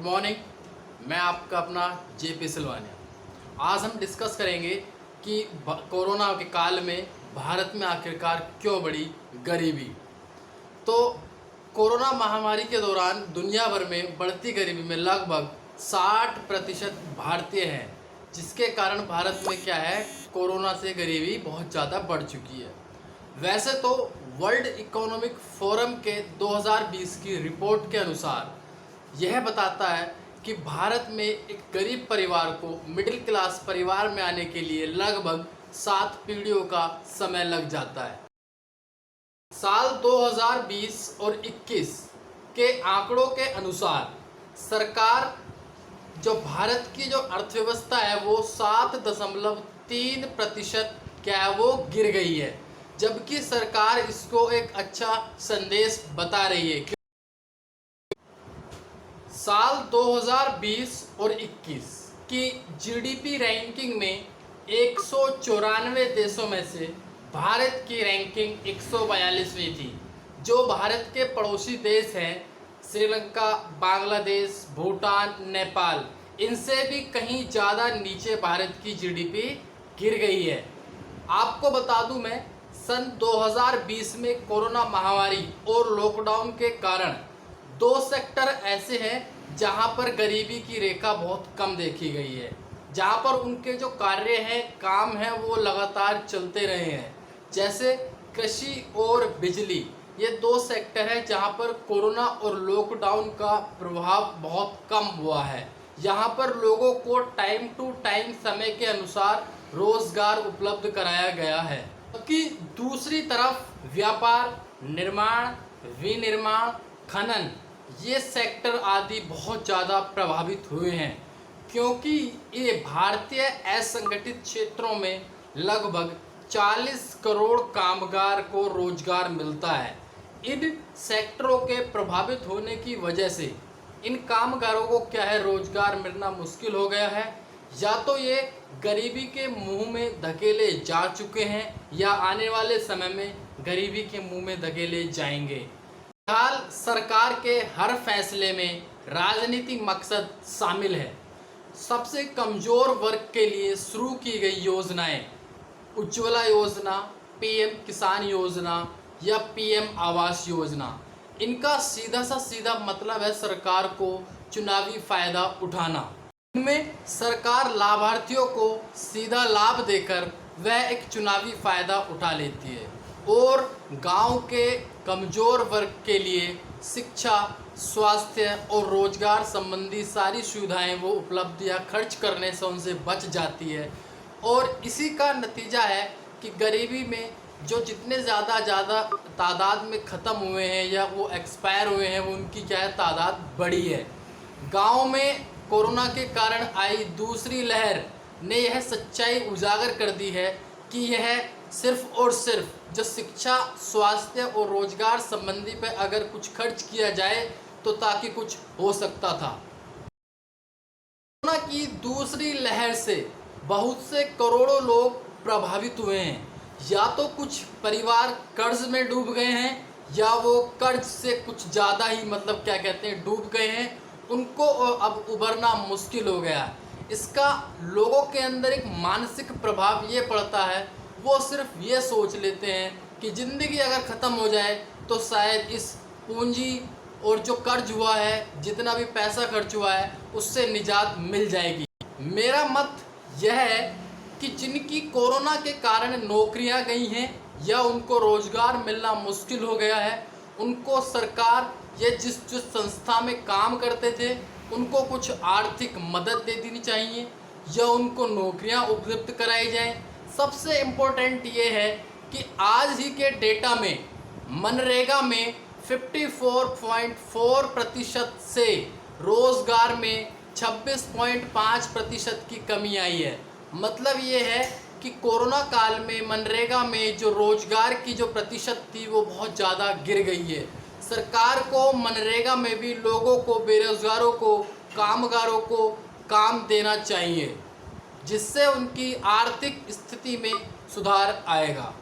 Morning. मैं आपका अपना जेपी सिलवानिया। आज हम डिस्कस करेंगे कि कोरोना के काल में भारत में आखिरकार क्यों बढ़ी गरीबी। तो कोरोना महामारी के दौरान दुनिया भर में बढ़ती गरीबी में लगभग 60% भारतीय हैं, जिसके कारण भारत में क्या है, कोरोना से गरीबी बहुत ज़्यादा बढ़ चुकी है। वैसे तो वर्ल्ड इकोनॉमिक फोरम के 2020 की रिपोर्ट के अनुसार यह बताता है कि भारत में एक गरीब परिवार को मिडिल क्लास परिवार में आने के लिए लगभग 7 पीढ़ियों का समय लग जाता है। साल 2020 और 21 के आंकड़ों के अनुसार सरकार जो भारत की जो अर्थव्यवस्था है वो 7.3% क्या है वो गिर गई है, जबकि सरकार इसको एक अच्छा संदेश बता रही है। साल 2020 और 21 की जीडीपी रैंकिंग में 194 देशों में से भारत की रैंकिंग 142वीं थी। जो भारत के पड़ोसी देश हैं श्रीलंका, बांग्लादेश, भूटान, नेपाल, इनसे भी कहीं ज़्यादा नीचे भारत की जीडीपी गिर गई है। आपको बता दूं मैं, सन 2020 में कोरोना महामारी और लॉकडाउन के कारण 2 सेक्टर ऐसे हैं जहां पर गरीबी की रेखा बहुत कम देखी गई है, जहां पर उनके जो कार्य हैं, काम हैं, वो लगातार चलते रहे हैं। जैसे कृषि और बिजली, ये 2 सेक्टर हैं जहां पर कोरोना और लॉकडाउन का प्रभाव बहुत कम हुआ है। यहाँ पर लोगों को टाइम टू टाइम समय के अनुसार रोजगार उपलब्ध कराया गया है। जबकि दूसरी तरफ व्यापार, निर्माण, विनिर्माण, खनन, ये सेक्टर आदि बहुत ज़्यादा प्रभावित हुए हैं, क्योंकि ये भारतीय असंगठित क्षेत्रों में लगभग 40 करोड़ कामगार को रोजगार मिलता है। इन सेक्टरों के प्रभावित होने की वजह से इन कामगारों को क्या है, रोजगार मिलना मुश्किल हो गया है, या तो ये गरीबी के मुंह में धकेले जा चुके हैं या आने वाले समय में गरीबी के मुंह में धकेले जाएंगे। फिलहाल सरकार के हर फैसले में राजनीतिक मकसद शामिल है। सबसे कमज़ोर वर्ग के लिए शुरू की गई योजनाएं, उज्ज्वला योजना, पीएम किसान योजना या पीएम आवास योजना, इनका सीधा मतलब है सरकार को चुनावी फ़ायदा उठाना। इनमें सरकार लाभार्थियों को सीधा लाभ देकर वह एक चुनावी फ़ायदा उठा लेती है और गांव के कमज़ोर वर्ग के लिए शिक्षा, स्वास्थ्य और रोजगार संबंधी सारी सुविधाएं वो उपलब्ध या खर्च करने से उनसे बच जाती है। और इसी का नतीजा है कि गरीबी में जो जितने ज़्यादा तादाद में ख़त्म हुए हैं या वो एक्सपायर हुए हैं, वो उनकी क्या है, तादाद बढ़ी है। गाँव में कोरोना के कारण आई दूसरी लहर ने यह सच्चाई उजागर कर दी है कि यह सिर्फ और सिर्फ जो शिक्षा, स्वास्थ्य और रोजगार संबंधी पर अगर कुछ खर्च किया जाए तो ताकि कुछ हो सकता था। कोरोना की दूसरी लहर से बहुत से करोड़ों लोग प्रभावित हुए हैं। या तो कुछ परिवार कर्ज में डूब गए हैं या वो कर्ज से कुछ ज़्यादा ही मतलब क्या कहते हैं, डूब गए हैं। उनको अब उबरना मुश्किल हो गया। इसका लोगों के अंदर एक मानसिक प्रभाव ये पड़ता है, वो सिर्फ ये सोच लेते हैं कि ज़िंदगी अगर ख़त्म हो जाए तो शायद इस पूंजी और जो कर्ज हुआ है, जितना भी पैसा खर्च हुआ है, उससे निजात मिल जाएगी। मेरा मत यह है कि जिनकी कोरोना के कारण नौकरियां गई हैं या उनको रोज़गार मिलना मुश्किल हो गया है, उनको सरकार ये जिस संस्था में काम करते थे उनको कुछ आर्थिक मदद दे देनी चाहिए या उनको नौकरियां उपलब्ध कराई जाएं। सबसे इम्पोर्टेंट ये है कि आज ही के डेटा में मनरेगा में 54.4% से रोज़गार में 26.5% की कमी आई है। मतलब ये है कि कोरोना काल में मनरेगा में जो रोजगार की जो प्रतिशत थी वो बहुत ज़्यादा गिर गई है। सरकार को मनरेगा में भी लोगों को, बेरोजगारों को, कामगारों को काम देना चाहिए, जिससे उनकी आर्थिक स्थिति में सुधार आएगा।